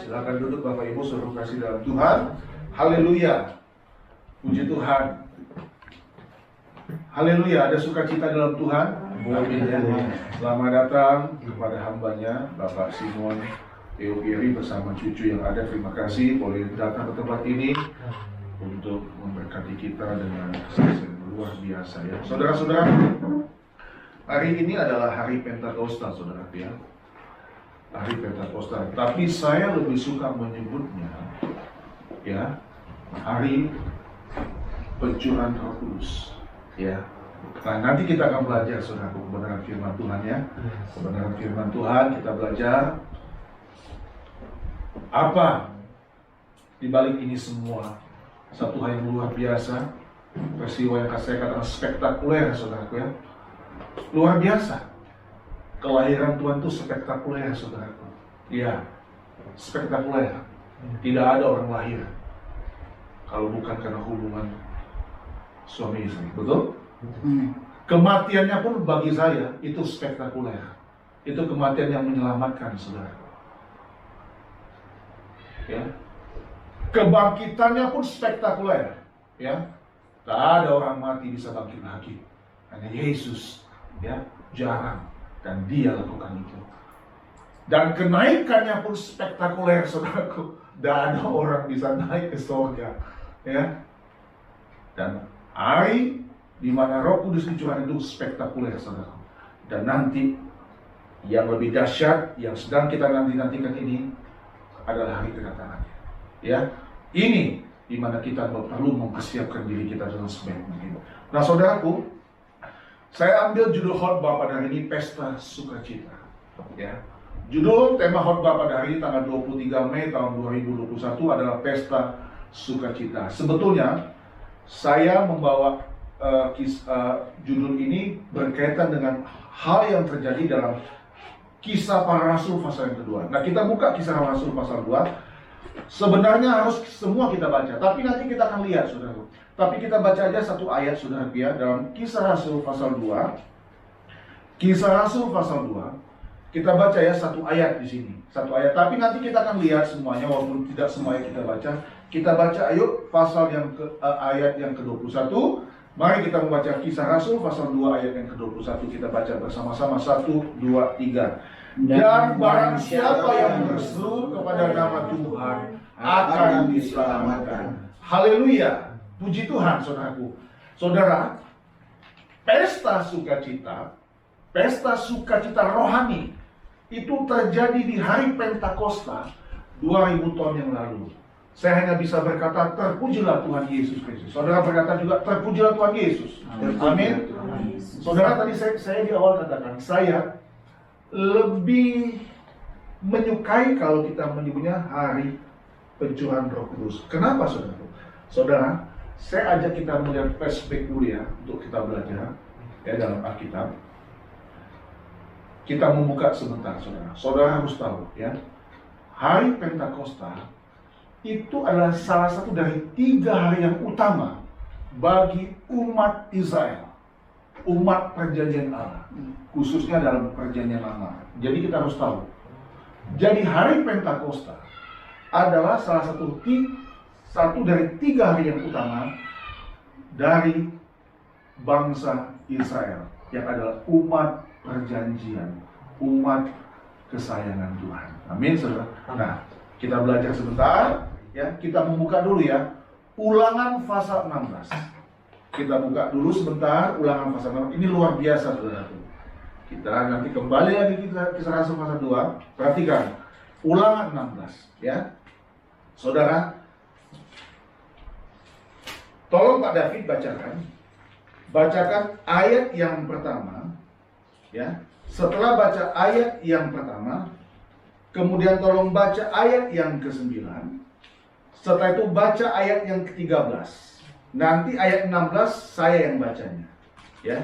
Silakan duduk Bapak Ibu, suruh kasih dalam Tuhan. Haleluya. Puji Tuhan. Haleluya, ada sukacita dalam Tuhan. Amin. Selamat datang kepada hambanya Bapak Simon Eugiri bersama cucu yang ada. Terima kasih boleh datang ke tempat ini untuk memberkati kita dengan sesuatu luar biasa ya. Saudara-saudara, hari ini adalah hari Pentakosta, saudara ya. Hari Pentakosta. Tapi saya lebih suka menyebutnya ya hari pencurahan Roh Kudus. Ya. Nah, nanti kita akan belajar saudara kebenaran firman Tuhan ya. Kebenaran firman Tuhan kita belajar apa di balik ini semua. Satu hal yang luar biasa, peristiwa yang saya katakan spektakuler saudaraku ya. Luar biasa. Kelahiran Tuhan itu spektakuler saudaraku. Iya. Spektakuler. Tidak ada orang lahir kalau bukan karena hubungan suami istri, betul? Kematiannya pun bagi saya itu spektakuler. Itu kematian yang menyelamatkan saudara. Ya. Kebangkitannya pun spektakuler. Ya. Tak ada orang mati bisa bangkit lagi. Hanya Yesus, ya, jarang dan Dia lakukan itu. Dan kenaikannya pun spektakuler saudaraku. Tidak ada orang bisa naik ke surga. Ya. Dan hari di mana Roh Kudus dicurahkan itu spektakuler saudara. Dan nanti yang lebih dahsyat yang sedang kita nantikan ini adalah hari kedatangannya. Ya, ini di mana kita perlu mempersiapkan diri kita dengan sebaik mungkin. Nah, saudaraku, saya ambil judul khotbah pada hari ini Pesta Sukacita. Ya, judul tema khotbah pada hari ini tanggal 23 Mei tahun 2021 adalah Pesta Sukacita. Sebetulnya saya membawa judul ini berkaitan dengan hal yang terjadi dalam Kisah Para Rasul pasal yang kedua. Nah, kita buka Kisah Para Rasul pasal 2. Sebenarnya harus semua kita baca, tapi nanti kita akan lihat saudara. Tapi kita baca aja satu ayat saudara ya, dalam Kisah Rasul pasal 2. Kisah Rasul pasal 2. Kita baca ya satu ayat di sini, satu ayat. Tapi nanti kita akan lihat semuanya, walaupun tidak semua yang kita baca. Kita baca, ayo pasal yang ayat yang ke-21. Mari kita membaca Kisah Rasul pasal 2 ayat yang ke-21. Kita baca bersama-sama 1, 2, 3. Dan barang siapa yang berseru kepada nama Tuhan akan diselamatkan. Haleluya. Puji Tuhan saudaraku. Saudara, pesta sukacita rohani itu terjadi di hari Pentakosta 2000 tahun yang lalu. Saya hanya bisa berkata, terpujilah Tuhan Yesus Kristus. Saudara berkata juga, terpujilah Tuhan Yesus. Amin. Saudara, tadi saya di awal katakan, saya lebih menyukai kalau kita menyebutnya hari pencurahan Roh Kudus. Kenapa saudara? Saudara, saya ajak kita melihat perspektif dulu ya, untuk kita belajar ya dalam Alkitab. Kita membuka sebentar saudara. Saudara harus tahu ya, hari Pentakosta itu adalah salah satu dari 3 hari yang utama bagi umat Israel, umat perjanjian Allah, khususnya dalam perjanjian lama. Jadi kita harus tahu. Jadi hari Pentakosta adalah salah satu dari 3 hari yang utama dari bangsa Israel, yang adalah umat perjanjian, umat kesayangan Tuhan. Amin saudara. Nah, kita belajar sebentar. Ya, kita membuka dulu ya Ulangan pasal 16. Kita buka dulu sebentar Ulangan pasal 16. Ini luar biasa saudara. Kita nanti kembali lagi kita Kisah Rasul pasal 2. Perhatikan Ulangan 16 ya. Saudara, tolong Pak David bacakan ayat yang pertama ya. Setelah baca ayat yang pertama, kemudian tolong baca ayat yang ke-9. Setelah itu baca ayat yang ke-13. Nanti ayat 16 saya yang bacanya. Ya.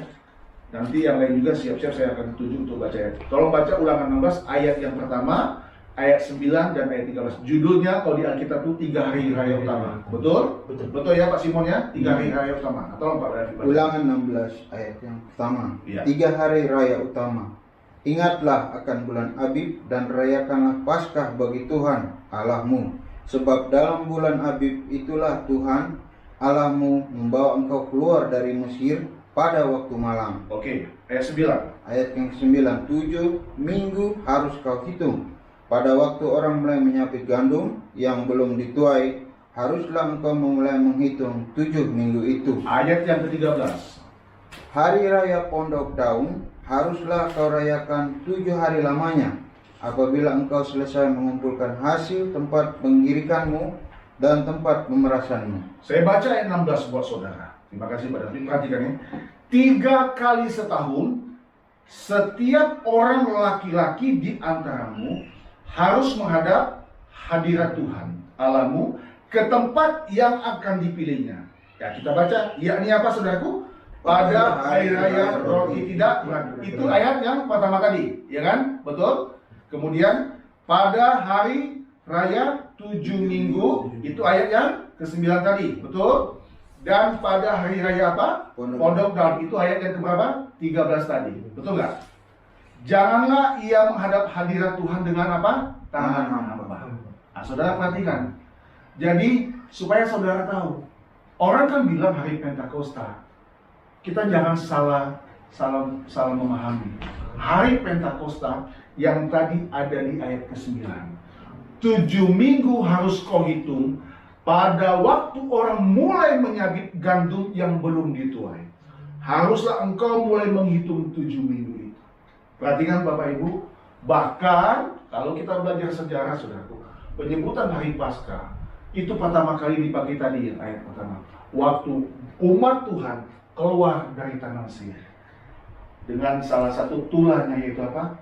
Nanti yang lain juga siap-siap saya akan tunjuk untuk baca ayat. Tolong baca Ulangan 16 ayat yang pertama, ayat 9 dan ayat 13. Judulnya kalau di Alkitab itu 3 hari raya utama. Betul? Betul ya Pak Simon ya? 3 hari raya utama. Tolong Pak David. Ulangan 16 ayat yang pertama. Ya. 3 hari raya utama. Ingatlah akan bulan Abib dan rayakanlah Paskah bagi Tuhan Allahmu. Sebab dalam bulan Abib itulah Tuhan Allahmu membawa engkau keluar dari Mesir pada waktu malam. Oke, ayat 9. Ayat yang ke-9, 7 minggu harus kau hitung. Pada waktu orang mulai menyapit gandum yang belum dituai, haruslah engkau mulai menghitung 7 minggu itu. Ayat yang ke-13. Hari raya pondok daun haruslah kau rayakan 7 hari lamanya. Apabila engkau selesai mengumpulkan hasil tempat penggirikanmu dan tempat pemerasanmu. Saya baca ayat 16 buat saudara. Terima kasih Pak David. Perhatikan ya. 3 kali setahun, setiap orang laki-laki di antaramu harus menghadap hadirat Tuhan Allahmu ke tempat yang akan dipilihnya. Ya, kita baca, yakni apa saudaraku? Pada hari raya roti tidak berat. Itu ayat yang pertama tadi, ya kan? Betul? Kemudian pada hari raya 7 minggu, itu ayat yang ke-9 tadi, betul? Dan pada hari raya apa? Pondok daun, itu ayat yang keberapa? 13 tadi, betul nggak? Janganlah ia menghadap hadirat Tuhan dengan apa? Tangan hamba. Nah, saudara perhatikan. Jadi supaya saudara tahu, orang kan bilang hari Pentakosta. Kita jangan salah memahami. Hari Pentakosta yang tadi ada di ayat ke-9. 7 minggu harus kau hitung pada waktu orang mulai menyabit gandum yang belum dituai. Haruslah engkau mulai menghitung 7 minggu itu. Perhatikan Bapak Ibu, bahkan kalau kita belajar sejarah saudaraku, penyebutan hari Paskah itu pertama kali dipakai tadi ayat pertama. Waktu umat Tuhan keluar dari tanah Mesir dengan salah satu tulahnya yaitu apa?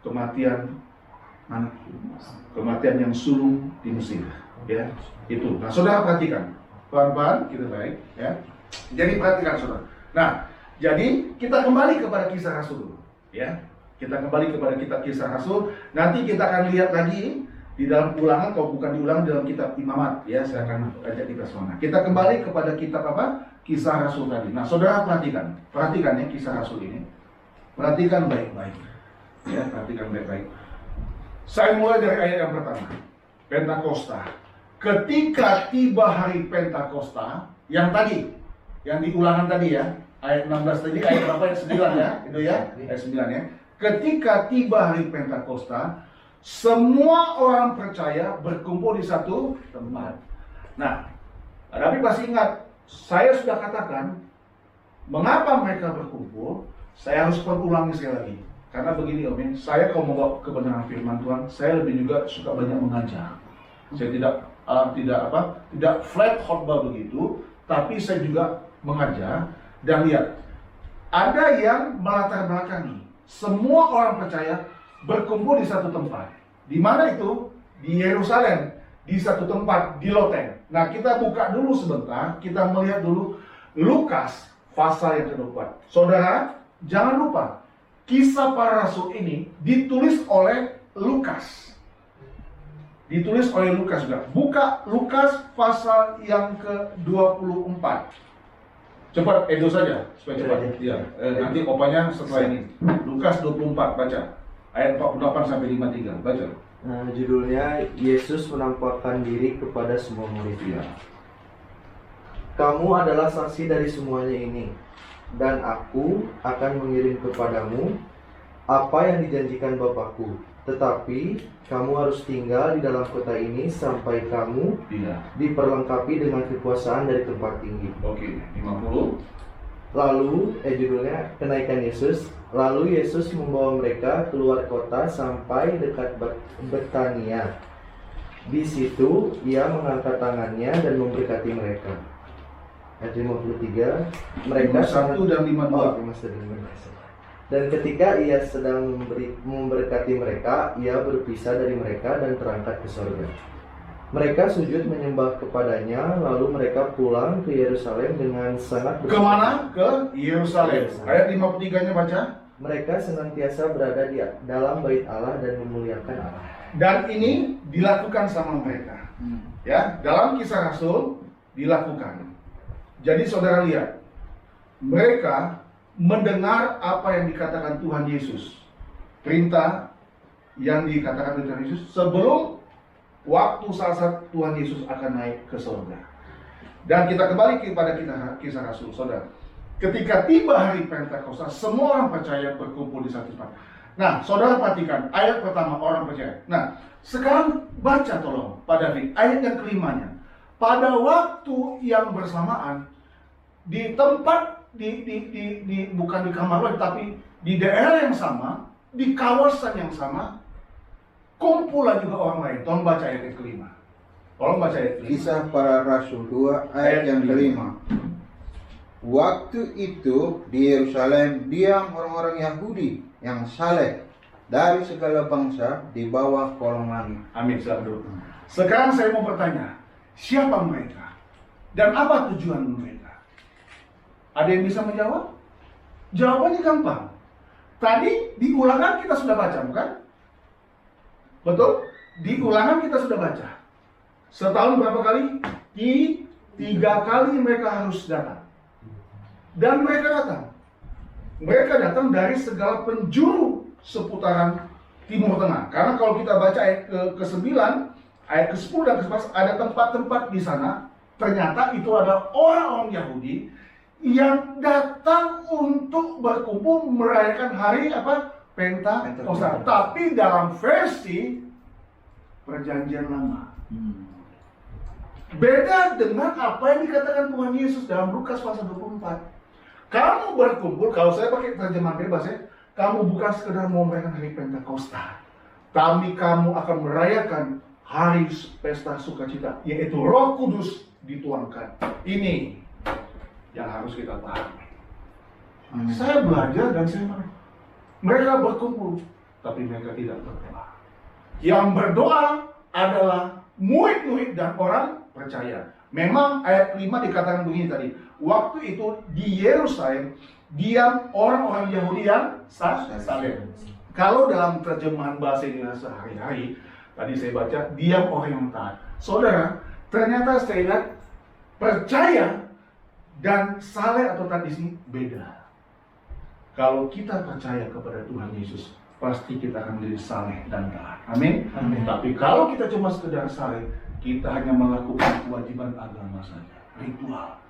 Kematian yang sulung di Mesir, ya itu. Nah saudara perhatikan, pelan-pelan kita baik, ya. Jadi perhatikan saudara. Nah, jadi kita kembali kepada Kisah Rasul, ya. Kita kembali kepada kitab Kisah Rasul. Nanti kita akan lihat lagi di dalam Ulangan, kalau bukan di Ulangan, dalam kitab Imamat, ya. Saya akan ajak kita semua. Kita kembali kepada kitab apa? Kisah Rasul tadi. Nah, saudara perhatikan ya Kisah Rasul ini. Perhatikan baik-baik, ya. Perhatikan baik-baik. Saya mulai dari ayat yang pertama, Pentakosta. Ketika tiba hari Pentakosta, yang tadi, yang di Ulangan tadi ya, ayat 16 tadi, ayat berapa? Ayat 9 ya, itu ya, ayat 9 ya. Ketika tiba hari Pentakosta, semua orang percaya berkumpul di satu tempat. Nah, tapi pasti ingat, saya sudah katakan, mengapa mereka berkumpul? Saya harus ulangi sekali lagi. Karena begini Om, saya kalau membawa kebenaran firman Tuhan, saya lebih juga suka banyak mengajar. Saya tidak flat khotbah begitu, tapi saya juga mengajar dan lihat. Ada yang melatar belakangi. Semua orang percaya berkumpul di satu tempat. Di mana itu? Di Yerusalem, di satu tempat di loteng. Nah, kita buka dulu sebentar, kita melihat dulu Lukas pasal yang ke-24. Saudara, jangan lupa, Kisah Para Rasul ini ditulis oleh Lukas. Ditulis oleh Lukas juga. Buka Lukas pasal yang ke-24. Cepat, itu saja, supaya cepat. Ya, nanti opanya setelah ini. Lukas 24, baca. Ayat 48 sampai 53, baca. Judulnya Yesus menampakkan diri kepada semua muridnya. Kamu adalah saksi dari semuanya ini, dan aku akan mengirim kepadamu apa yang dijanjikan Bapakku. Tetapi kamu harus tinggal di dalam kota ini sampai kamu diperlengkapi dengan kekuasaan dari tempat tinggi. Oke, 50. Lalu, judulnya Kenaikan Yesus. Lalu Yesus membawa mereka keluar kota sampai dekat Betania. Di situ ia mengangkat tangannya dan memberkati mereka. Ayat 53. Mereka 51 dan 52. Dan ketika ia sedang memberkati mereka, ia berpisah dari mereka dan terangkat ke surga. Mereka sujud menyembah kepadanya, lalu mereka pulang ke Yerusalem dengan sangat bersuka. Kemana? Ke Yerusalem. Ayat 53-nya baca. Mereka senantiasa berada di dalam bait Allah dan memuliakan Allah. Dan ini dilakukan sama mereka. Ya, dalam Kisah Rasul dilakukan. Jadi saudara lihat, mereka mendengar apa yang dikatakan Tuhan Yesus. perintah yang dikatakan oleh Tuhan Yesus sebelum waktu saat Tuhan Yesus akan naik ke surga. Dan kita kembali kepada kisah Rasul, saudara. Ketika tiba hari Pentakosta, semua orang percaya berkumpul di satu tempat. Nah, saudara perhatikan ayat pertama, orang percaya. Nah, sekarang baca tolong pada ayat yang kelimanya. Pada waktu yang bersamaan, di tempat bukan di kamar lain, tapi di daerah yang sama, di kawasan yang sama, kumpulan juga orang lain. Tolong baca ayat yang kelima. Tolong baca ayat kelima. Kisah Para Rasul 2 ayat yang kelima. Waktu itu di Yerusalem diam orang-orang Yahudi yang saleh dari segala bangsa di bawah kolong langit. Amin. Sekarang saya mau bertanya, siapa mereka? Dan apa tujuan mereka? Ada yang bisa menjawab? Jawabannya gampang. Tadi di ulangan kita sudah baca, bukan? Betul? Di ulangan kita sudah baca. Setahun berapa kali? 3 kali mereka harus datang. Dan mereka datang. Mereka datang dari segala penjuru seputaran Timur Tengah. Karena kalau kita baca ayat ke-9, ayat ke-10 dan ke-11, ada tempat-tempat di sana. Ternyata itu ada orang-orang Yahudi yang datang untuk berkumpul merayakan hari apa? Pentakosta. Tapi dalam versi Perjanjian Lama. Beda dengan apa yang dikatakan Tuhan Yesus dalam Lukas pasal 24. Kamu berkumpul, kalau saya pakai terjemahan bebas ya, kamu bukan sekedar mau merayakan hari Pentakosta, tapi kamu akan merayakan hari pesta sukacita, yaitu Roh Kudus dituangkan. Ini yang harus kita pahami. Saya belajar dan saya mereka berkumpul, tapi mereka tidak berdoa. Yang berdoa adalah murid-murid dan orang percaya. Memang ayat 5 dikatakan begini tadi. Waktu itu di Yerusalem diam orang-orang Yahudi yang saleh. Kalau dalam terjemahan bahasa Indonesia sehari-hari, tadi saya baca diam orang yang taat. Saudara, ternyata saya lihat percaya dan saleh atau taat di sini beda. Kalau kita percaya kepada Tuhan Yesus, pasti kita akan menjadi saleh dan taat. Amin. Tapi kalau kita cuma sekedar saleh, kita hanya melakukan kewajiban agama saja, ritual,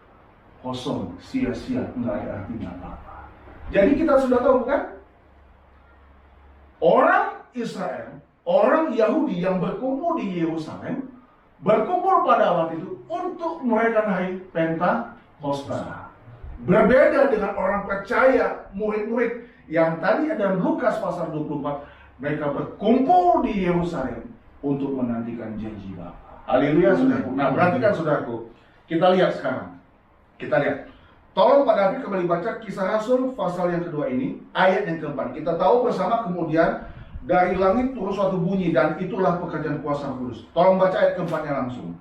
kosong, sia-sia, nggak ada artinya apa-apa. Jadi kita sudah tahu bukan? Orang Israel, orang Yahudi yang berkumpul di Yerusalem, berkumpul pada waktu itu untuk merayakan hari Pentakosta. Berbeda dengan orang percaya, murid-murid yang tadi ada Lukas pasal 24, mereka berkumpul di Yerusalem untuk menantikan janji Bapa. Haleluya, saudaraku. Nah, perhatikan saudaraku. Kita lihat sekarang. Kita lihat. Tolong Pak David kembali baca Kisah Rasul pasal yang kedua ini, ayat yang keempat. Kita tahu bersama kemudian dari langit turun suatu bunyi dan itulah pekerjaan kuasa Roh Kudus. Tolong baca ayat keempatnya langsung.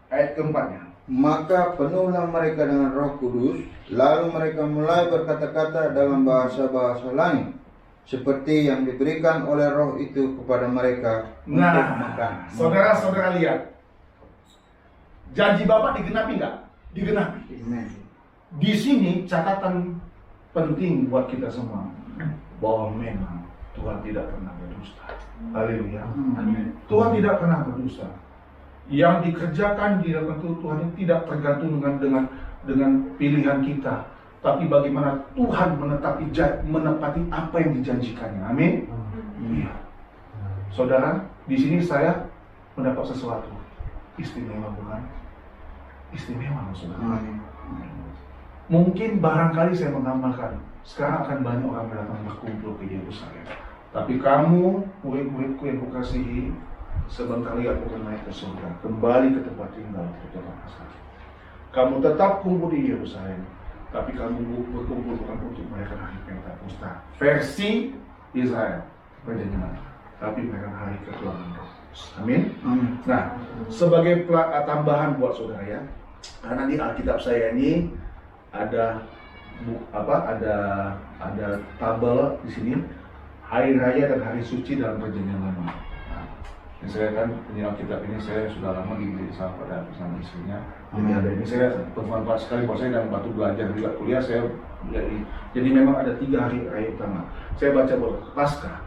Ayat keempatnya. Maka penuhlah mereka dengan Roh Kudus, lalu mereka mulai berkata-kata dalam bahasa-bahasa lain, seperti yang diberikan oleh Roh itu kepada mereka untuk makan. Saudara-saudara lihat. Janji Bapak digenapi nggak? Digenapi. Di sini catatan penting buat kita semua, bahwa memang Tuhan tidak pernah berdusta. Haleluya. Tuhan tidak pernah berdusta. Yang dikerjakan di dalam Tuhan itu tidak tergantung dengan pilihan kita, tapi bagaimana Tuhan menepati apa yang dijanjikannya. Amin. Iya. Saudara, di sini saya mendapat sesuatu istimewa, bukan? Istimewa, saudara. Mungkin barangkali saya menambahkan, sekarang akan banyak orang datang berkumpul ke Yerusalem. Tapi kamu, murid-muridku yang kukasihi, sebentar lagi aku akan naik ke surga, kembali ke tempat tinggal, ke tempat asal. Kamu tetap kumpul di Yerusalem, tapi kamu berkumpul bukan untuk merayakan hari Pentakosta versi Israel, perjanjian, tapi merayakan hari ketuhanan Roh. Amin. Nah, sebagai tambahan buat saudara ya, karena di Alkitab saya ini ada ada tabel di sini hari raya dan hari suci dalam perjanjian lama. Nah, ini saya kan punya Alkitab ini saya sudah lama dibeli sama bersama istrinya. Jadi ada ini saya bermanfaat sekali buat saya dan waktu belajar juga kuliah saya jadi memang ada 3 hari raya utama. Saya baca buat Paskah.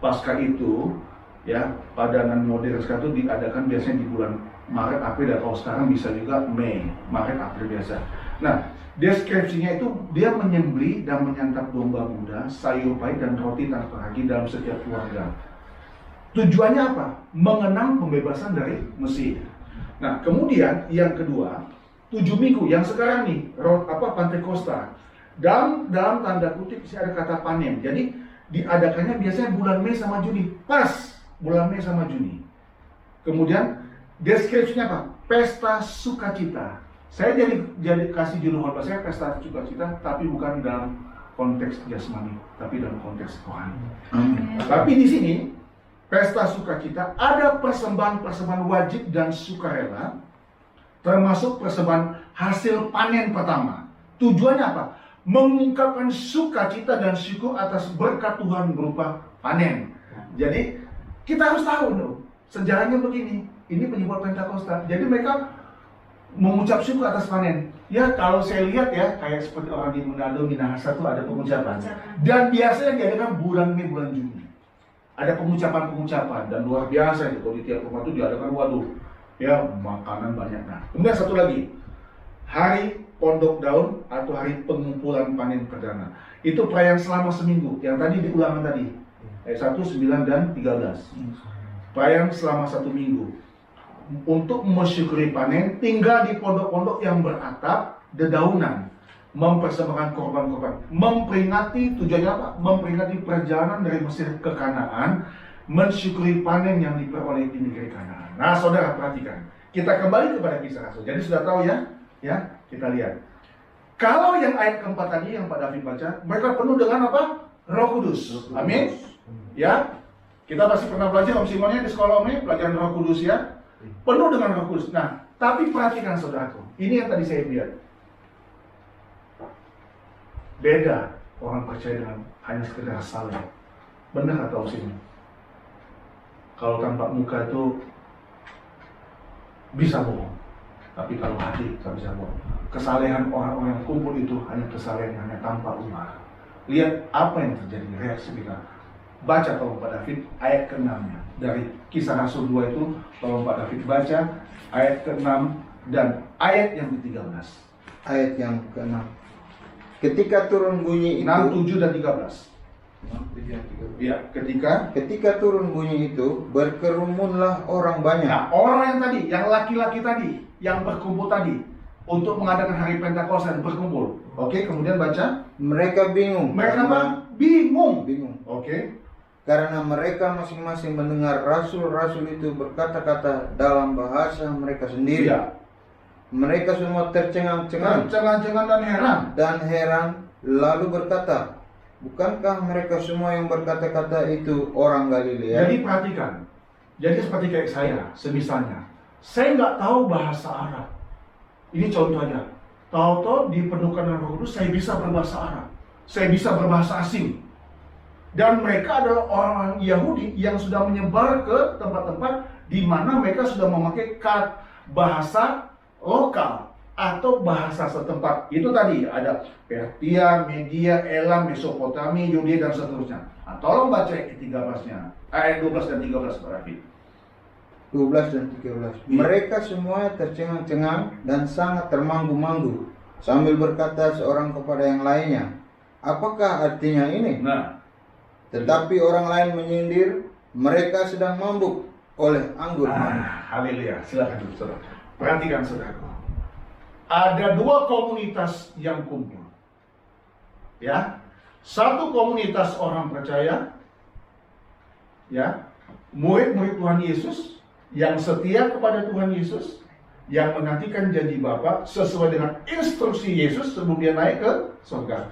Paskah itu ya pada modern sekarang itu diadakan biasanya di bulan Maret, April, dan kalau sekarang bisa juga Mei, Maret, April biasa. Nah, deskripsinya itu dia menyembelih dan menyantap domba muda, sayur pahit dan roti tanpa ragi dalam setiap keluarga. Tujuannya apa? Mengenang pembebasan dari Mesir. Nah, kemudian yang kedua, 7 minggu yang sekarang nih, Pantekosta. Dalam tanda kutip ada kata panen. Jadi diadakannya biasanya bulan Mei sama Juni. Pas bulan Mei sama Juni. Kemudian deskripsinya apa? Pesta sukacita. Saya jadi kasih judul khotbah saya pesta sukacita, tapi bukan dalam konteks jasmani, tapi dalam konteks rohani. Tapi di sini pesta sukacita ada persembahan wajib dan sukarela, termasuk persembahan hasil panen pertama. Tujuannya apa? Mengungkapkan sukacita dan syukur atas berkat Tuhan berupa panen. Jadi kita harus tahu dong, sejarahnya begini. Ini penyebab Pentakosta. Jadi mereka mengucap syukur atas panen. Ya kalau saya lihat ya, kayak seperti orang di Manado, Minahasa itu ada pengucapan. Dan biasanya diadakan bulan Mei, bulan Juni. Ada pengucapan dan luar biasa itu. Kalau di tiap rumah itu diadakan, waduh, ya makanan banyak. Nah, kemudian satu lagi, hari pondok daun atau hari pengumpulan panen perdana. Itu perayaan selama seminggu. Yang tadi di ulangan tadi, ayat 1, 9, dan 13. Perayaan selama 1 minggu. Untuk mensyukuri panen, tinggal di pondok-pondok yang beratap dedaunan, mempersembahkan korban-korban, memperingati, tujuannya apa? Memperingati perjalanan dari Mesir ke Kanaan, mensyukuri panen yang diperoleh di negeri Kanaan. Nah, saudara perhatikan, kita kembali kepada Kisah Rasul. Jadi sudah tahu ya, kita lihat. Kalau yang ayat keempat tadi yang Pak David baca, mereka penuh dengan apa? Roh Kudus. Amin. Ya, kita pasti pernah belajar Om Simonnya di sekolah Om, pelajaran Roh Kudus ya. Penuh dengan Roh Kudus. Nah, tapi perhatikan saudaraku, ini yang tadi saya lihat. Beda orang percaya dengan hanya sekedar saleh. Benar atau sih? Kalau tampak muka itu bisa bohong, tapi kalau hati tak bisa bohong. Kesalehan orang-orang yang kumpul itu hanya kesalehan yang hanya tanpa umar. Lihat apa yang terjadi, reaksi kita. Baca tolong Pak David ayat ke-6-nya. Dari Kisah Rasul 2 itu, tolong Pak David baca ayat ke-6 dan ayat yang ke-13. Ayat yang ke-6. Ketika turun bunyi itu 6, 7, dan 13. Ya, ketika turun bunyi itu, berkerumunlah orang banyak. Nah, orang yang tadi, yang laki-laki tadi, yang berkumpul tadi untuk mengadakan hari Pentakosta dan berkumpul. Oke, kemudian baca. Mereka bingung. Mereka apa? Bingung. Oke. Karena mereka masing-masing mendengar rasul-rasul itu berkata-kata dalam bahasa mereka sendiri. Ya. Mereka semua tercengang-cengang dan heran, lalu berkata, bukankah mereka semua yang berkata-kata itu orang Galilea? Jadi perhatikan, jadi seperti kayak saya, semisalnya, saya nggak tahu bahasa Arab. Ini contoh aja. Tahu-tahu dipenuhkan dengan Roh Kudus, saya bisa berbahasa Arab, saya bisa berbahasa asing. Dan mereka adalah orang Yahudi yang sudah menyebar ke tempat-tempat di mana mereka sudah memakai bahasa lokal atau bahasa setempat. Itu tadi ada Persia, Media, Elam, Mesopotamia, Yudea, dan seterusnya. Nah, tolong baca ayat 13-nya, ayat 12 dan 13 berarti. 12 dan 13. Mereka semua tercengang-cengang dan sangat termanggu-manggu sambil berkata seorang kepada yang lainnya, apakah artinya ini? Nah, tetapi orang lain menyindir, mereka sedang mabuk oleh anggur manis. Haleluya, silakan dulu saudara. Perhatikan saudaraku. Ada 2 komunitas yang kumpul. Ya. Satu komunitas orang percaya, ya, murid-murid Tuhan Yesus yang setia kepada Tuhan Yesus, yang menantikan janji Bapa sesuai dengan instruksi Yesus sebelum dia naik ke surga.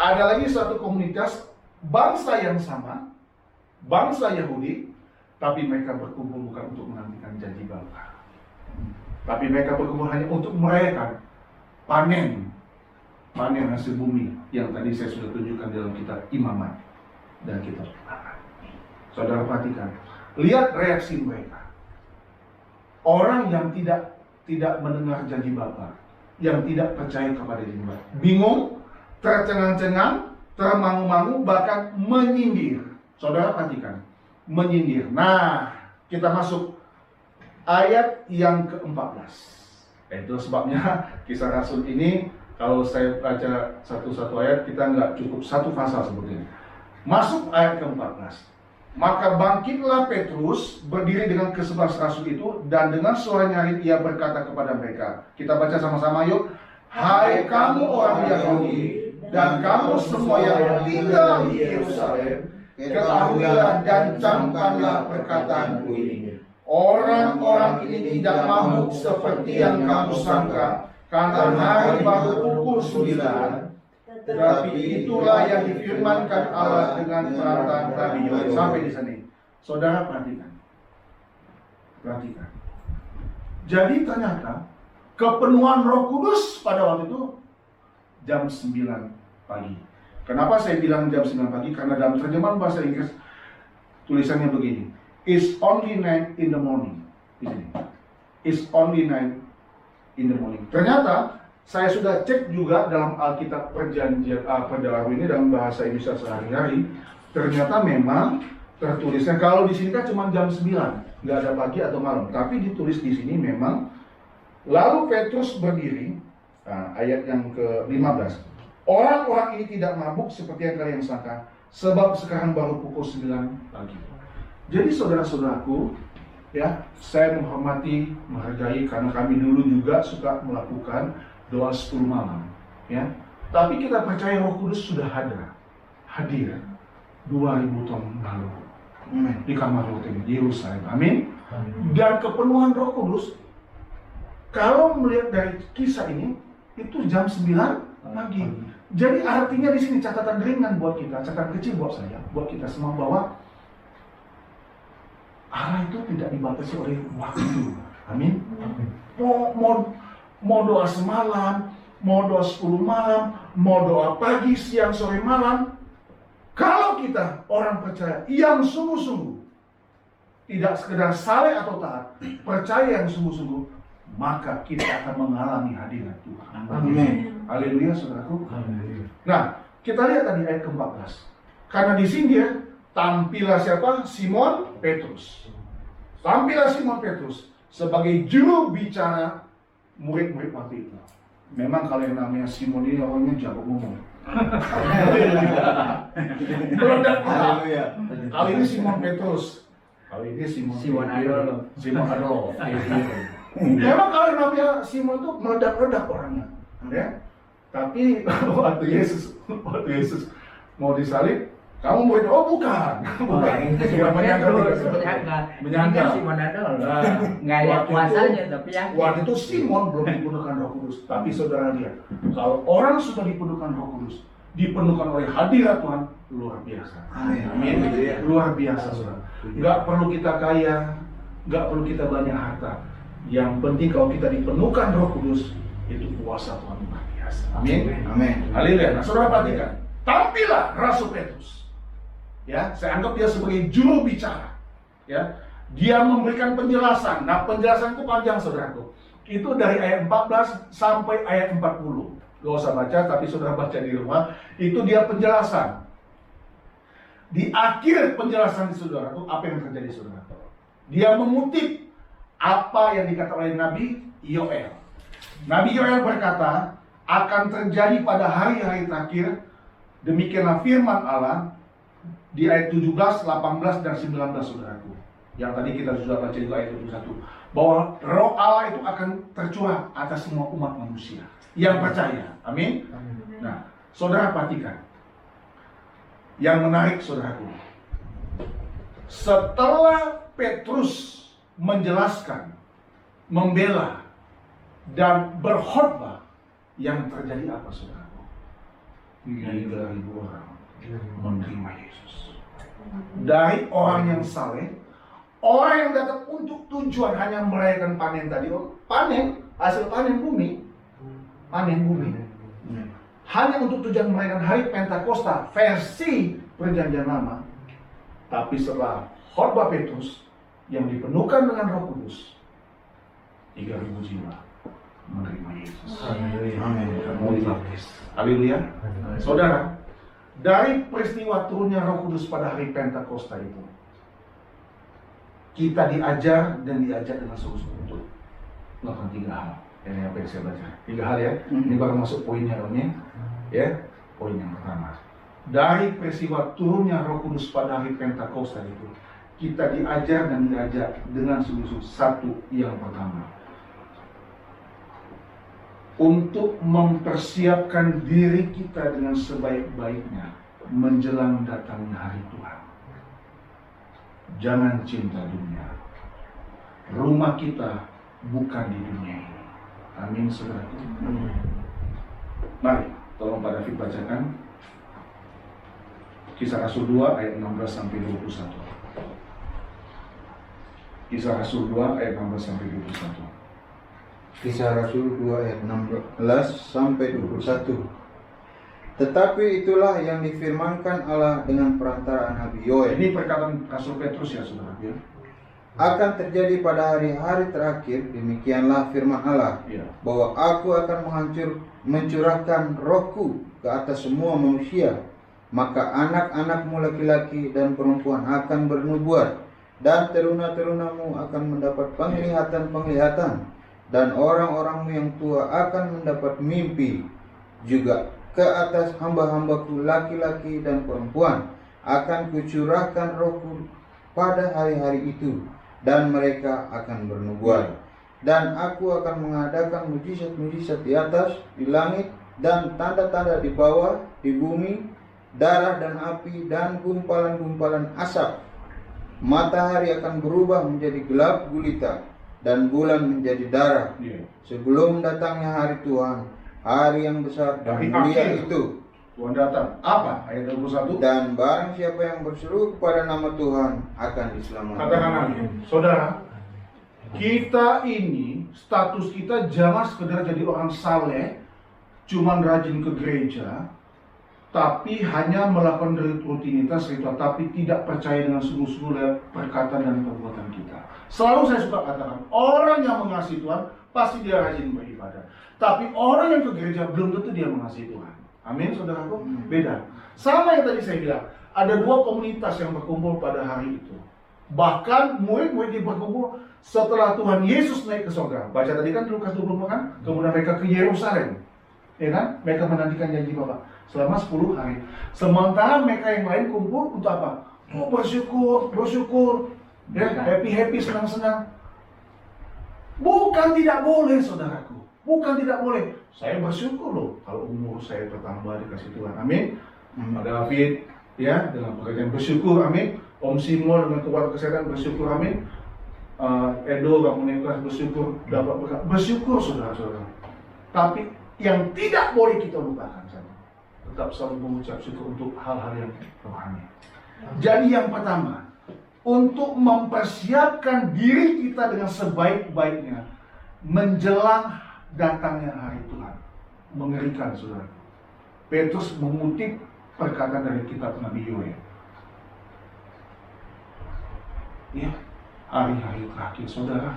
Ada lagi satu komunitas bangsa yang sama, bangsa Yahudi, tapi mereka berkumpul bukan untuk menantikan janji Bapa, tapi mereka berkumpul hanya untuk merayakan panen hasil bumi yang tadi saya sudah tunjukkan dalam kitab Imamat dan kitab Imamat. Saudara perhatikan, lihat reaksi mereka. Orang yang tidak mendengar janji Bapa, yang tidak percaya kepada janji Bapa, bingung, tercengang-cengang, termangu-mangu, bahkan menyindir. Saudara perhatikan, menyindir. Nah, kita masuk ayat yang ke-14. Itu sebabnya Kisah Rasul ini, kalau saya baca satu-satu ayat, kita nggak cukup satu pasal sebetulnya. Masuk ayat ke-14. Maka bangkitlah Petrus, berdiri dengan ke-11 rasul itu, dan dengan suara nyaring ia berkata kepada mereka. Kita baca sama-sama yuk. Hai kamu orang Yahudi, dan kamu semua yang tinggal di Yerusalem, ketahuilah dan camkanlah perkataanku ini. Orang-orang ini tidak mabuk seperti yang kamu sangka, karena hari baru pukul 9. Tetapi itulah yang difirmankan Allah dengan perkataan Nabi Yoel. Sampai di sini. Saudara perhatikan. Perhatikan. Jadi ternyata kepenuhan Roh Kudus pada waktu itu jam 9 pagi. Kenapa saya bilang jam 9 pagi? Karena dalam terjemahan bahasa Inggris tulisannya begini. It's only 9 in the morning. Di sini. It's only 9 in the morning. Ternyata saya sudah cek juga dalam Alkitab Perjanjian Baru ini dalam bahasa Indonesia sehari-hari. Ternyata memang tertulisnya kalau di sini kan cuma jam 9, nggak ada pagi atau malam. Tapi ditulis di sini memang. Lalu Petrus berdiri, ayat yang ke-15. Orang-orang ini tidak mabuk seperti yang kalian sangka, sebab sekarang baru pukul 9 pagi. Jadi saudara-saudaraku, ya, saya menghormati, menghargai karena kami dulu juga suka melakukan doa 10 malam, ya. Tapi kita percaya Roh Kudus sudah hadir 2000 tahun lalu di kamar Rotem di Yerusalem. Amin. Dan kepenuhan Roh Kudus, kalau melihat dari kisah ini, itu jam 9 pagi. Jadi artinya di sini catatan ringan buat kita, catatan kecil buat saya, buat kita semua bahwa Allah itu tidak dibatasi oleh waktu. Amin. Mau doa semalam, mau doa 10 malam, mau doa pagi, siang, sore, malam. Kalau kita orang percaya yang sungguh-sungguh, tidak sekedar saleh atau taat, percaya yang sungguh-sungguh, maka kita akan mengalami hadirat Tuhan. Amin. Haleluya, saudaraku. Nah, kita lihat tadi ayat ke-14. Karena di sini dia tampillah siapa? Simon Petrus. Tampillah Simon Petrus sebagai juru bicara murid-murid waktu itu. Memang kalau yang namanya Simon ini orangnya jago ngomong. Meledak. Kali ini Simon Petrus. Kali ini Simon Adolf. Memang kalau yang namanya Simon itu meledak-ledak orangnya, ya. Tapi waktu Yesus mau disalib, kamu murid, oh bukan. Menyangka Simon Adolf. Nggak lihat kuasanya, tapi ya. Waktu itu Simon belum dipenuhkan Roh Kudus. Tapi saudara lihat, kalau orang sudah dipenuhkan Roh Kudus, dipenuhkan oleh hadirat Tuhan, luar biasa. Amin. Luar biasa, saudara. Nggak perlu kita kaya, nggak perlu kita banyak harta. Yang penting kalau kita dipenuhkan Roh Kudus, itu kuasa Tuhan luar biasa. Amin. Amin. Haleluya. Nah, saudara perhatikan, tampillah Rasul Petrus. Ya, saya anggap dia sebagai juru bicara. Ya, dia memberikan penjelasan. Nah, penjelasan itu panjang, saudaraku. Itu dari ayat 14 sampai ayat 40. Gak usah baca, tapi saudara baca di rumah. Itu dia penjelasan. Di akhir penjelasan di saudaraku, apa yang terjadi, saudaraku? Dia mengutip apa yang dikatakan oleh Nabi Yoel. Nabi Yoel berkata, akan terjadi pada hari-hari terakhir, demikianlah firman Allah, di ayat 17, 18, dan 19, saudaraku. Yang tadi kita sudah baca juga ayat 21. Bahwa roh Allah itu akan tercurah atas semua umat manusia yang percaya. Amin. Nah, saudara perhatikan. Yang menarik, saudaraku. Setelah Petrus menjelaskan, membela, dan berkhotbah, yang terjadi apa, saudaraku? 3.000 orang menerima Yesus. Dari orang yang saleh, orang yang datang untuk tujuan hanya merayakan panen tadi, panen, hasil panen bumi, hanya untuk tujuan merayakan hari Pentakosta versi Perjanjian Lama. Tapi setelah khotbah Petrus yang dipenuhkan dengan Roh Kudus, 3.000 jiwa menerima Yesus. Amin. Haleluya. Saudara, dari peristiwa turunnya Roh Kudus pada hari Pentakosta itu, kita diajar dan diajak dengan sungguh-sungguh untuk melakukan 3 hal. Ini apa yang saya baca? 3 hal ya. Ini baru masuk poinnya ini. Ya, poin yang pertama. Dari peristiwa turunnya Roh Kudus pada hari Pentakosta itu, kita diajar dan diajak dengan sungguh-sungguh. Satu, yang pertama, untuk mempersiapkan diri kita dengan sebaik-baiknya menjelang datangnya hari Tuhan. Jangan cinta dunia. Rumah kita bukan di dunia ini. Amin, saudaraku. Mari, tolong Pak David bacakan Kisah Rasul 2 ayat 16 sampai 21. Kisah Rasul 2 ayat 16 sampai 21. Kisah Rasul 2 ayat 16 sampai 21. Tetapi itulah yang difirmankan Allah dengan perantara Nabi Yoel. Ini perkataan Rasul Petrus ya, saudara. Ya. Akan terjadi pada hari-hari terakhir, demikianlah firman Allah, Ya. bahwa aku akan mencurahkan rohku ke atas semua manusia. Maka anak-anakmu laki-laki dan perempuan akan bernubuat, dan teruna-terunamu akan mendapat penglihatan-penglihatan, dan orang-orangmu yang tua akan mendapat mimpi. Juga ke atas hamba-hambaku laki-laki dan perempuan akan kucurahkan rohku pada hari-hari itu, dan mereka akan bernubuat. Dan aku akan mengadakan mujizat-mujizat di atas, di langit, dan tanda-tanda di bawah, di bumi, darah dan api, dan gumpalan-gumpalan asap. Matahari akan berubah menjadi gelap gulita, dan bulan menjadi darah, Ya. sebelum datangnya hari Tuhan, hari yang besar dan Hari mulia akhir. itu. Tuhan datang. Apa? Ayat 21. Dan barang siapa yang berseru kepada nama Tuhan akan diselamatkan. Katakan amin. Saudara, kita ini, status kita jangan sekedar jadi orang saleh, cuman rajin ke gereja, tapi hanya melakukan rutinitas ritual, tapi tidak percaya dengan sungguh-sungguh lewat perkataan dan perbuatan kita. Selalu saya suka katakan, orang yang mengasihi Tuhan, pasti dia rajin beribadah. Tapi orang yang ke gereja, belum tentu dia mengasihi Tuhan. Amin, saudaraku? Beda. Sama yang tadi saya bilang, ada 2 komunitas yang berkumpul pada hari itu. Bahkan murid-murid yang berkumpul setelah Tuhan Yesus naik ke surga. Baca tadi kan Lukas 24 kan? Kemudian mereka ke Yerusalem. Ya kan? Mereka menantikan janji Bapa selama 10 hari. Sementara mereka yang lain kumpul untuk apa? Oh, bersyukur, ya, happy, senang-senang. Bukan tidak boleh, saudaraku. Bukan tidak boleh. Saya bersyukur loh kalau umur saya bertambah dikasih Tuhan. Amin. Pak David, ya, dalam pekerjaan bersyukur. Amin. Om Simon dengan kekuatan kesehatan bersyukur. Amin. Edo, Bang Munekas bersyukur dapat berkat. Bersyukur, saudara-saudara. Tapi yang tidak boleh kita lupakan, tetap selalu mengucap syukur untuk hal-hal yang rohani. Jadi yang pertama, untuk mempersiapkan diri kita dengan sebaik-baiknya menjelang datangnya hari Tuhan. Mengerikan, saudara. Petrus mengutip perkataan dari kitab Nabi Yoel. Ya, hari-hari terakhir, saudara.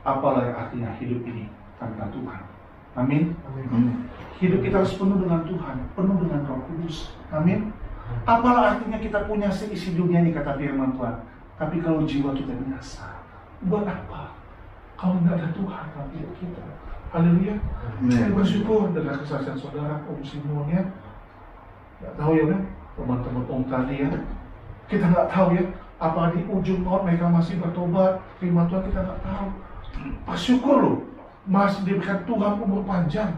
Apalah yang artinya hidup ini tanpa Tuhan? Amin. Hidup kita harus penuh dengan Tuhan, penuh dengan Roh Kudus. Amin. Apalah artinya kita punya seisi dunia ini, kata firman Tuhan, tapi kalau jiwa kita binasa, buat apa? Kalau nggak ada Tuhan dalam hidup kita. Haleluya. Saya bersyukur dengan kesaksian saudara Om Simon ya. Nggak tahu ya kan, teman-teman Om tadi ya. Kita nggak tahu ya, apa di ujung maut mereka masih bertobat, firman Tuhan kita nggak tahu. Bersyukur loh, masih diberikan Tuhan umur panjang.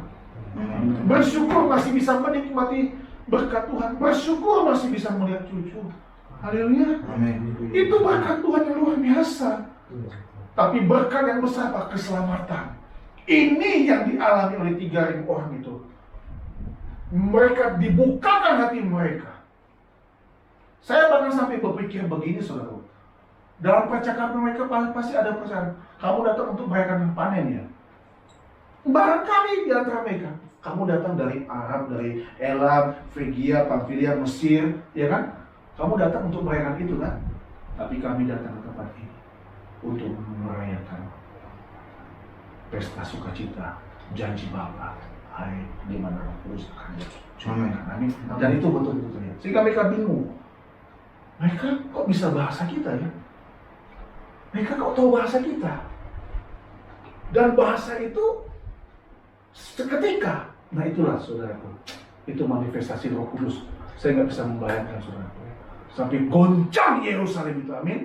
Bersyukur masih bisa menikmati berkat Tuhan. Bersyukur masih bisa melihat cucu. Haleluya. Itu berkat Tuhan yang luar biasa. Tapi berkat yang besar apa? Keselamatan. Ini yang dialami oleh 3.000 orang itu. Mereka dibukakan hati mereka. Saya bahkan sampai berpikir begini, saudara. Dalam percakapan mereka pasti ada pesan. Kamu datang untuk merayakan panen ya. Barangkali di antara mereka, kamu datang dari Arab, dari Elam, Frigia, Pamfilia, Mesir, ya kan? Kamu datang untuk merayakan itu kan? Tapi kami datang ke tempat ini untuk merayakan pesta sukacita, janji Bapa, hari di mana Roh Kudus akan Amin. Amin. Dan itu betul-betul ya. Sehingga mereka bingung. Mereka kok bisa bahasa kita ya? Mereka kok tahu bahasa kita? Dan bahasa itu seketika. Nah itulah saudaraku. Itu manifestasi Roh Kudus. Saya nggak bisa membayangkan saudaraku. Sampai goncang Yerusalem itu. Amin.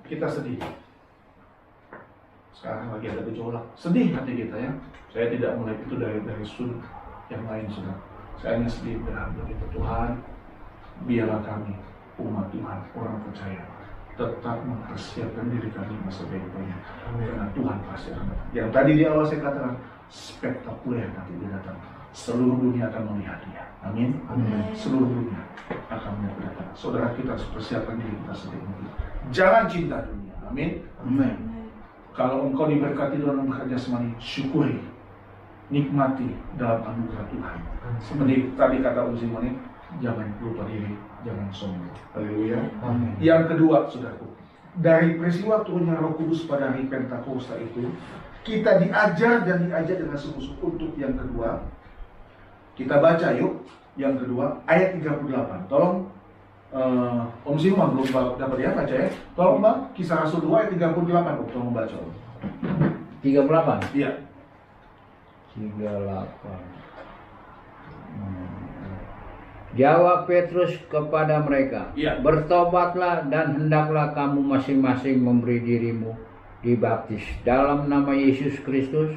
Kita sedih. Sekarang lagi ada gejolak. Sedih hati kita ya. Saya tidak melihat itu dari sudut yang lain saudara. Saya hanya sedih berharap begitu Tuhan. Biarlah kami umat Tuhan, orang percaya, tetap mempersiapkan diri kami masa baik-baiknya. Karena Tuhan pasti akan datang. Yang tadi di awal saya katakan, spektakuler nanti dia datang. Seluruh dunia akan melihat dia. Amin. Seluruh dunia akan melihat dia datang. Saudara kita harus persiapkan diri kita sendiri. Jangan cinta dunia. Amin. Amin. Kalau engkau diberkati dalam bekerja jasmani, syukuri, nikmati dalam anugerah Tuhan. Seperti tadi kata Simon, jangan lupa diri, jangan sombong. Haleluya. Yang kedua, saudaraku, dari peristiwa turunnya Roh Kudus pada hari Pentakosta itu, kita diajar dengan sungguh-sungguh untuk yang kedua. Kita baca yuk, yang kedua, ayat 38. Tolong, Om Simon belum dapat ya baca ya. Tolong Bang, Kisah Rasul 2 ayat 38. Tolong baca. 38. Iya. 38. Jawab Petrus kepada mereka, Iya. bertobatlah dan hendaklah kamu masing-masing memberi dirimu dibaptis dalam nama Yesus Kristus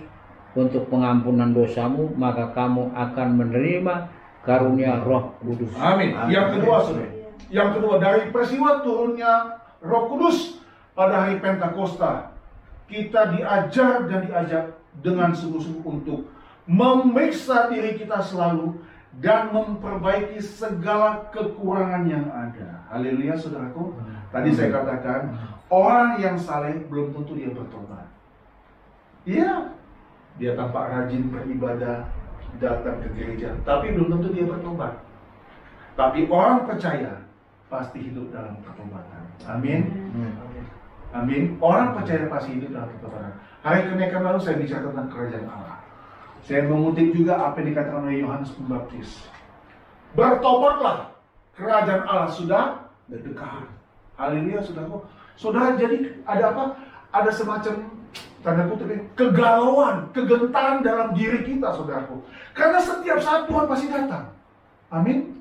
untuk pengampunan dosamu, maka kamu akan menerima karunia Roh Kudus. Amin. Yang kedua, saudara. Yang kedua, dari peristiwa turunnya Roh Kudus pada hari Pentakosta, kita diajar dan diajak dengan sungguh-sungguh untuk memeriksa diri kita selalu dan memperbaiki segala kekurangan yang ada. Haleluya, saudaraku. Tadi saya katakan, orang yang saleh belum tentu dia bertobat. Iya, dia tampak rajin beribadah, datang ke gereja, tapi belum tentu dia bertobat. Tapi orang percaya pasti hidup dalam pertobatan. Amin. Amin. Orang percaya pasti hidup dalam pertobatan. Hari kenaikan lalu saya bicara tentang kerajaan Allah. Saya mengutip juga apa yang dikatakan oleh Yohanes Pembaptis. Bertobatlah, kerajaan Allah sudah dekat. Haleluya, saudaraku. Saudara, jadi ada apa? Ada semacam tanda kutip kegalauan, kegentaran dalam diri kita, saudaraku. Karena setiap saat Tuhan pasti datang. Amin.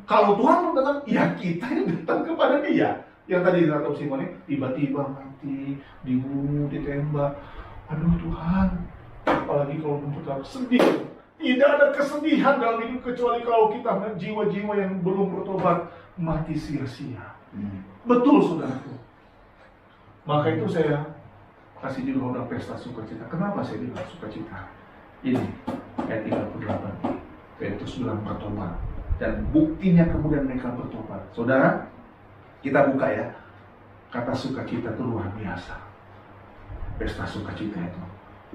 Kalau Tuhan mau datang, ya kita yang datang kepada Dia. Yang tadi dikatakan Simon, tiba-tiba mati, dibunuh, ditembak. Aduh Tuhan, apalagi kalau mempertaruh sedih. Tidak ada kesedihan dalam hidup kecuali kalau kita jiwa-jiwa yang belum bertobat mati sia-sia. Betul, saudaraku. Maka itu saya kasih judul orang pesta sukacita. Kenapa saya bilang sukacita? Ini ayat 38. Petrus bilang bertobat. Dan buktinya kemudian mereka bertobat. Saudara, kita buka ya. Kata sukacita itu luar biasa. Pesta sukacita itu.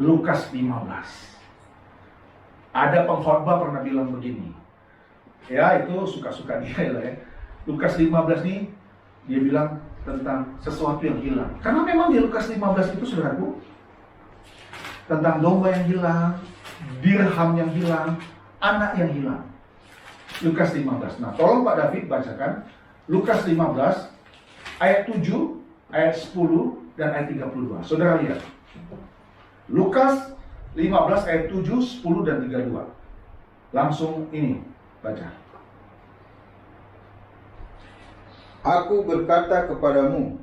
Lukas 15. Ada pengkhotbah pernah bilang begini. Ya, itu suka-suka dia lah ya. Lukas 15 nih, dia bilang tentang sesuatu yang hilang. Karena memang di Lukas 15 itu, saudaraku, tentang domba yang hilang, dirham yang hilang, anak yang hilang. Lukas 15. Nah, tolong Pak David bacakan Lukas 15 ayat 7, ayat 10 dan ayat 32. Saudara lihat. Lukas 15 ayat 7, 10 dan 32. Langsung ini baca. Aku berkata kepadamu,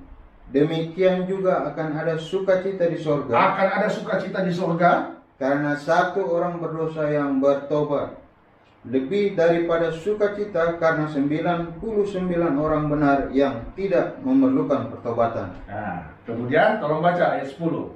demikian juga akan ada sukacita di sorga. Akan ada sukacita di sorga Karena satu orang berdosa yang bertobat, lebih daripada sukacita karena 99 orang benar yang tidak memerlukan pertobatan. Nah, kemudian tolong baca ayat 10.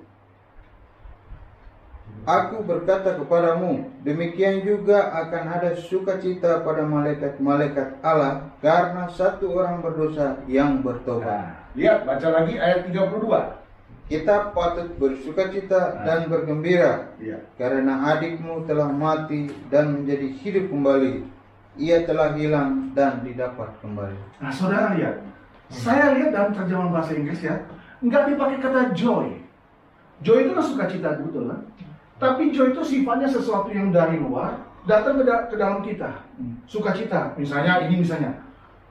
Aku berkata kepadamu, demikian juga akan ada sukacita pada malaikat-malaikat Allah karena satu orang berdosa yang bertobat. Nah, lihat baca lagi ayat 32. Kita patut bersukacita dan bergembira Iya. karena adikmu telah mati dan menjadi hidup kembali. Ia telah hilang dan didapat kembali. Nah, saudara lihat. Saya lihat dalam terjemahan bahasa Inggris ya, nggak dipakai kata joy. Joy itu kan sukacita, betul kan? Tapi joy itu sifatnya sesuatu yang dari luar, datang ke dalam kita. Sukacita, misalnya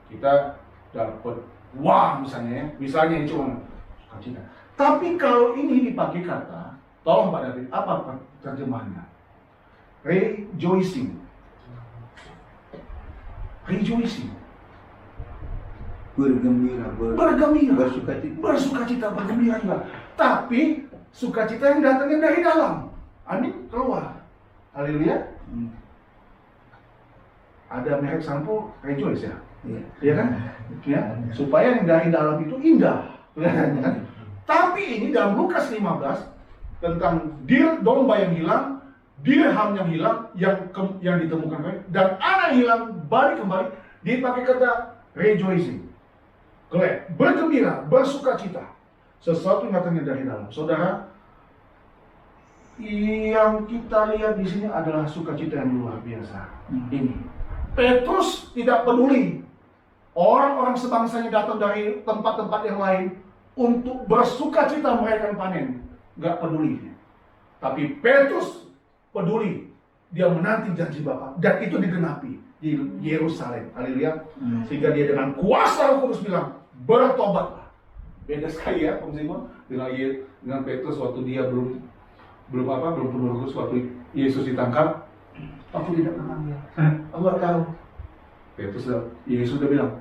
kita dapat uang misalnya ini cuma sukacita. Tapi kalau ini dipakai kata, tolong Pak David, apa terjemahannya? Rejoicing. Bergembira, bersukacita, bergembira juga. Tapi sukacita yang datangnya dari dalam. Amin, keluar. Haleluya. Ada merek sampo Rejoice ya? Iya kan? Ya, supaya yang dari dalam itu indah. Tapi ini dalam Lukas 15 tentang domba yang hilang, dirham yang hilang, yang ditemukan dan anak hilang balik kembali, dipakai kata rejoicing. Glad, bergembira, bersukacita. Sesuatu yang datangnya dari dalam. Saudara, yang kita lihat di sini adalah sukacita yang luar biasa. Ini Petrus tidak peduli orang-orang sebangsanya datang dari tempat-tempat yang lain untuk bersukacita merayakan panen. Gak peduli. Tapi Petrus peduli. Dia menanti janji Bapa. Dan itu digenapi di Yerusalem. Haleluya. Sehingga dia dengan kuasa Roh Kudus bilang, bertobatlah. Beda sekali ya, Om Simon. Dengan Petrus waktu dia belum penuh Roh Kudus, waktu Yesus ditangkap. Aku tidak kenal dia. Aku gak tahu. Yesus sudah bilang,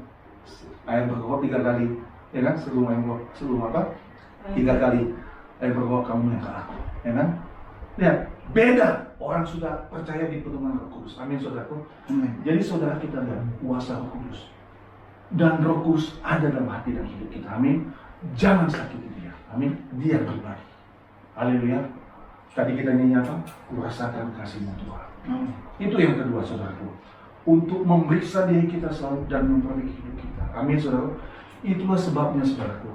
ayam berkokok 3 kali, ya kan? Sebelum apa? 3 kali ayam berkokok kamu yang kalah, ya kan? Lihat, beda. Orang sudah percaya di penuhan Roh Kudus. Amin, saudaraku. Jadi saudara kita lihat kuasa Roh Kudus. Dan Roh Kudus ada dalam hati dan hidup kita. Amin. Jangan sakiti dia. Amin. Dia pribadi. Haleluya. Tadi kita nyanyi apa? Kurasakan kasih-Mu Tuhan. Itu yang kedua, saudaraku. Untuk memeriksa diri kita selalu dan memperbaiki hidup kita. Amin, saudara. Itulah sebabnya, saudaraku,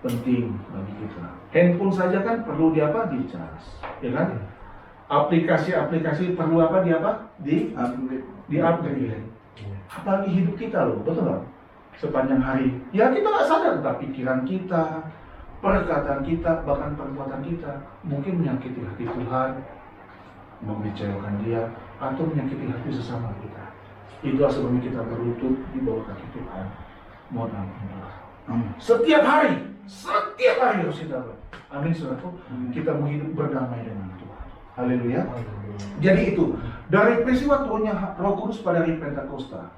penting bagi kita. Handphone saja kan perlu dicas, ya kan? Aplikasi perlu di-upgrade. Apalagi hidup kita loh, betul nggak? Sepanjang hari, ya kita nggak sadar, tapi pikiran kita, perkataan kita, bahkan perbuatan kita mungkin menyakiti hati Tuhan, mengecewakan Dia, atau menyakiti hati sesama kita. Itulah sebabnya kita berlutut di bawah kaki Tuhan. Mohon ampun. Setiap hari harus kita amin, saudaraku. Kita mau hidup berdamai dengan Tuhan. Haleluya. Jadi itu dari peristiwa turunnya Roh Kudus pada hari Pentakosta.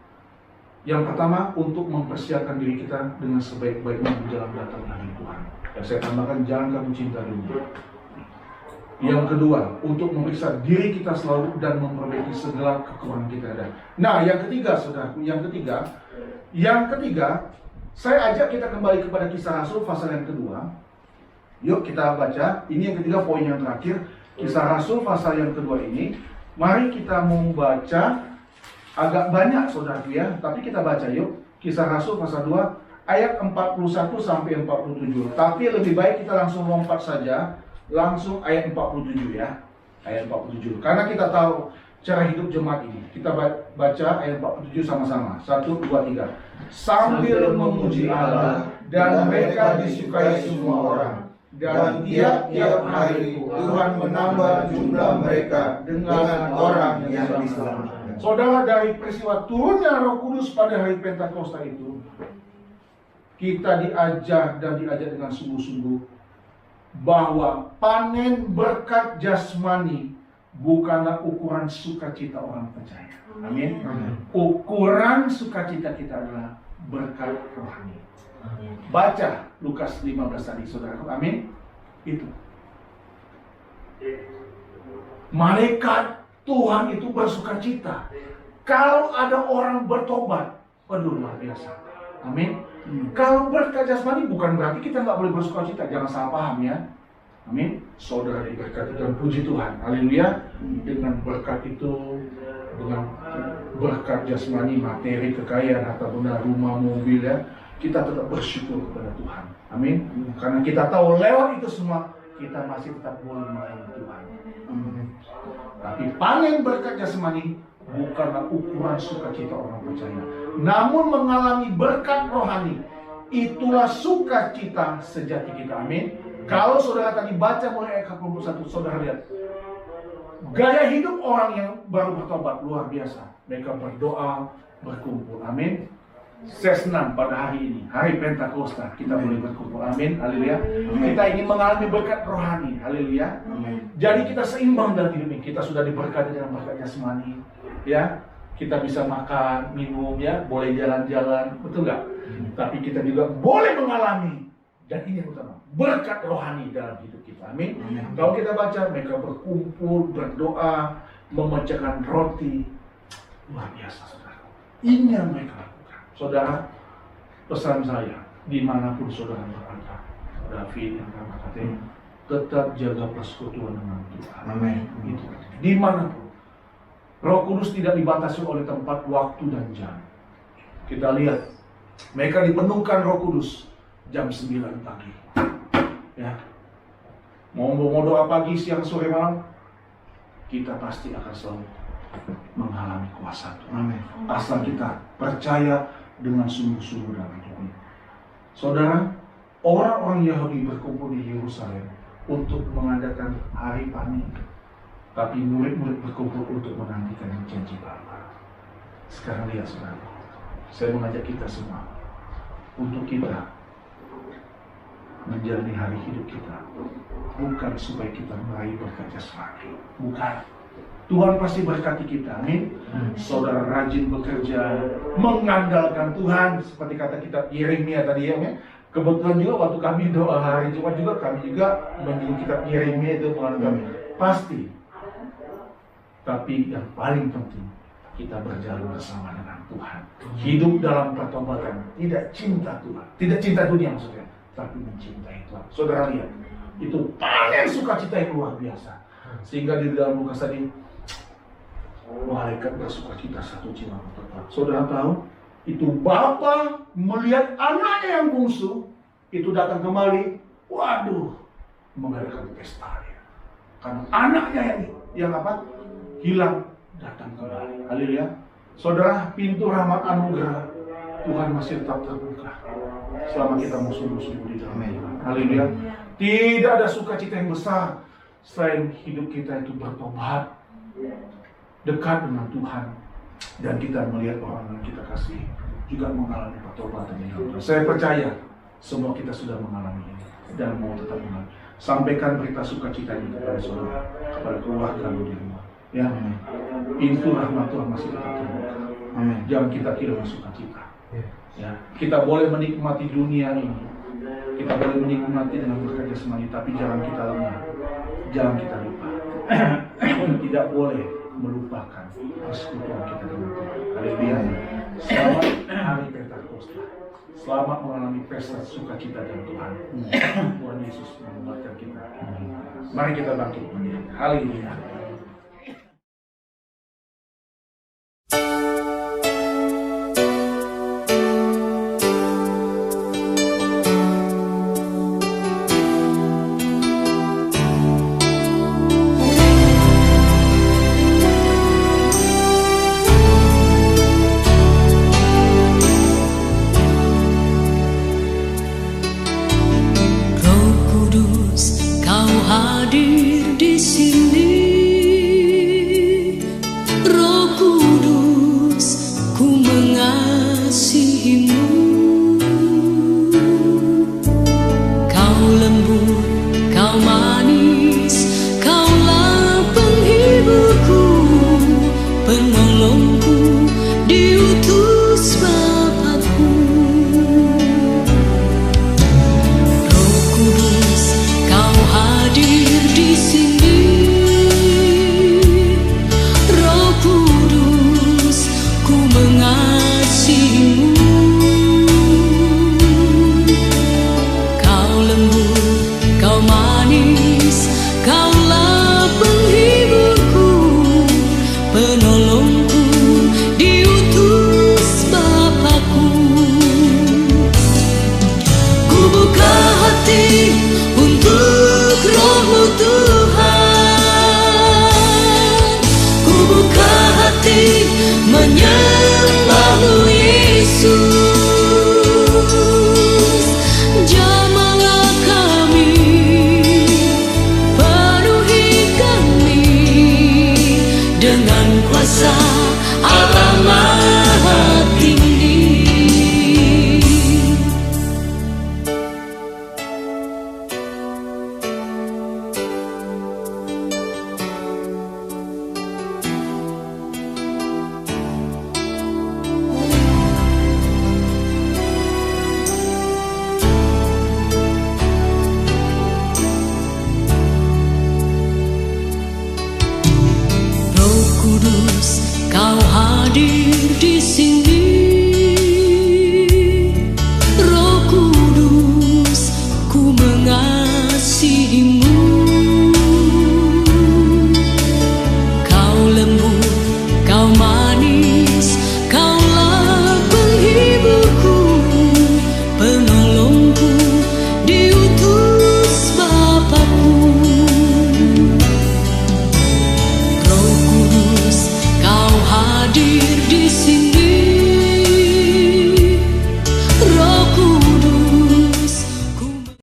Yang pertama, untuk mempersiapkan diri kita dengan sebaik-baiknya menjelang datang hari Tuhan. Dan saya tambahkan, jangan kamu cinta dunia. Yang kedua, untuk memeriksa diri kita selalu dan memperbaiki segala kekurangan kita ada. Nah, yang ketiga, saudaraku, yang ketiga, saya ajak kita kembali kepada Kisah Rasul pasal yang kedua. Yuk kita baca. Ini yang ketiga, poin yang terakhir. Kisah Rasul pasal yang kedua ini. Mari kita membaca agak banyak, saudaraku ya. Tapi kita baca yuk. Kisah Rasul pasal 2 ayat 41 sampai 47. Tapi lebih baik kita langsung lompat saja. Langsung ayat 47 ya. Ayat 47. Karena kita tahu cara hidup jemaat ini. Kita baca ayat 47 sama-sama. 1, 2, 3. Sambil memuji Allah dan mereka disukai semua orang. Dan tiap-tiap hari Tuhan menambah jumlah mereka dengan orang yang diselamatkan. Saudara, dari peristiwa turunnya Roh Kudus pada hari Pentakosta itu, kita diajar dengan sungguh-sungguh bahwa panen berkat jasmani bukanlah ukuran sukacita orang percaya. Amin. Ukuran sukacita kita adalah berkat rohani. Baca Lukas 15 tadi, saudaraku. Amin. Itu. Malaikat Tuhan itu bersukacita kalau ada orang bertobat. Aduh, luar biasa. Amin. Kalau berkat jasmani bukan berarti kita nggak boleh bersukacita. Jangan salah paham ya. Amin. Saudara diberkati dan puji Tuhan. Haleluya. Dengan berkat itu, dengan berkat jasmani, materi, kekayaan, harta benda, rumah, mobil ya, kita tetap bersyukur kepada Tuhan. Amin. Karena kita tahu lewat itu semua kita masih tetap boleh melayani Tuhan. Tapi panen berkat jasmani bukanlah ukuran sukacita orang percaya. Namun mengalami berkat rohani, itulah sukacita sejati kita. Amin. Kalau saudara tadi baca mulai ayat 41, saudara lihat Gaya hidup orang yang baru bertobat luar biasa. Mereka berdoa, berkumpul. Amin. Saya senang pada hari ini, hari Pentakosta, kita boleh berkumpul. Amin. Haleluya. Kita ingin mengalami berkat rohani. Haleluya. Jadi kita seimbang dalam hidup ini. Kita sudah diberkati dengan berkat jasmani. Ya, kita bisa makan, minum, ya, boleh jalan-jalan, betul nggak? Tapi kita juga boleh mengalami, dan ini yang utama, berkat rohani dalam hidup kita. Amin. Kalau kita baca, mereka berkumpul, berdoa, memecahkan roti. Luar biasa, saudara. Ini yang mereka lakukan. Saudara, pesan saya, dimanapun saudara berada, David yang katanya, tetap jaga persekutuan dengan Tuhan. Amin. Itu. Dimanapun. Roh Kudus tidak dibatasi oleh tempat, waktu, dan jam. Kita lihat, mereka dipenuhkan Roh Kudus jam 9 pagi. Ya. Mau doa pagi, siang, sore, malam, kita pasti akan selalu mengalami kuasa Tuhan. Amin. Asal kita percaya dengan sungguh-sungguh dalam hidup ini. Saudara, orang-orang Yahudi berkumpul di Yerusalem untuk mengadakan hari panen. Tapi murid-murid berkumpul untuk menantikan janji Bapa. Sekarang lihat saudara, saya mengajak kita semua untuk kita menjalani hari hidup kita, bukan supaya kita meraih berkat jasmani, bukan. Tuhan pasti berkati kita, amin. Saudara rajin bekerja, mengandalkan Tuhan, seperti kata kitab Yeremia tadi ya. Kebetulan juga waktu kami doa hari Jumat juga kami juga menyinggung kitab Yeremia itu mengandalkan pasti. Tapi yang paling penting, kita berjalan bersama dengan Tuhan. Hidup dalam pertobatan, tidak cinta Tuhan, tidak cinta dunia maksudnya, tapi mencintai Tuhan. Saudara lihat, itu paling sukacita yang luar biasa. Sehingga di dalam Lukas tadi, malaikat bersukacita satu jiwa bertobat. Saudara tahu, itu Bapa melihat anaknya yang bungsu itu datang kembali, waduh, mengadakan pesta ya. Karena anaknya yang apa? Hilang, datang kembali. Haleluya. Saudara, pintu rahmat anugerah Tuhan masih tetap terbuka selama kita mau sungguh-sungguh di dalam Tuhan. Haleluya. Tidak ada sukacita yang besar selain hidup kita itu bertobat, dekat dengan Tuhan, dan kita melihat orang yang kita kasih juga mengalami pertobatan yang Tuhan. Saya percaya semua kita sudah mengalami ini dan mau tetap mengalami. Sampaikan berita sukacita ini kepada saudara, kepada keluarga di rumah. Ya, pintu rahmat Tuhan masih tetap terbuka. Amin. Jangan kita kehilangan sukacita. Ya, kita boleh menikmati dunia ini, kita boleh menikmati dengan berkat jasmani, tapi jangan kita lengah, jangan kita lupa. Tidak boleh melupakan persekutuan kita dengan Tuhan. Haleluya. Selamat hari Pentakosta. Selamat mengalami pesta sukacita dengan Tuhan. Tuhan Yesus menguatkan kita. Mari kita bangkit berdiri. Haleluya.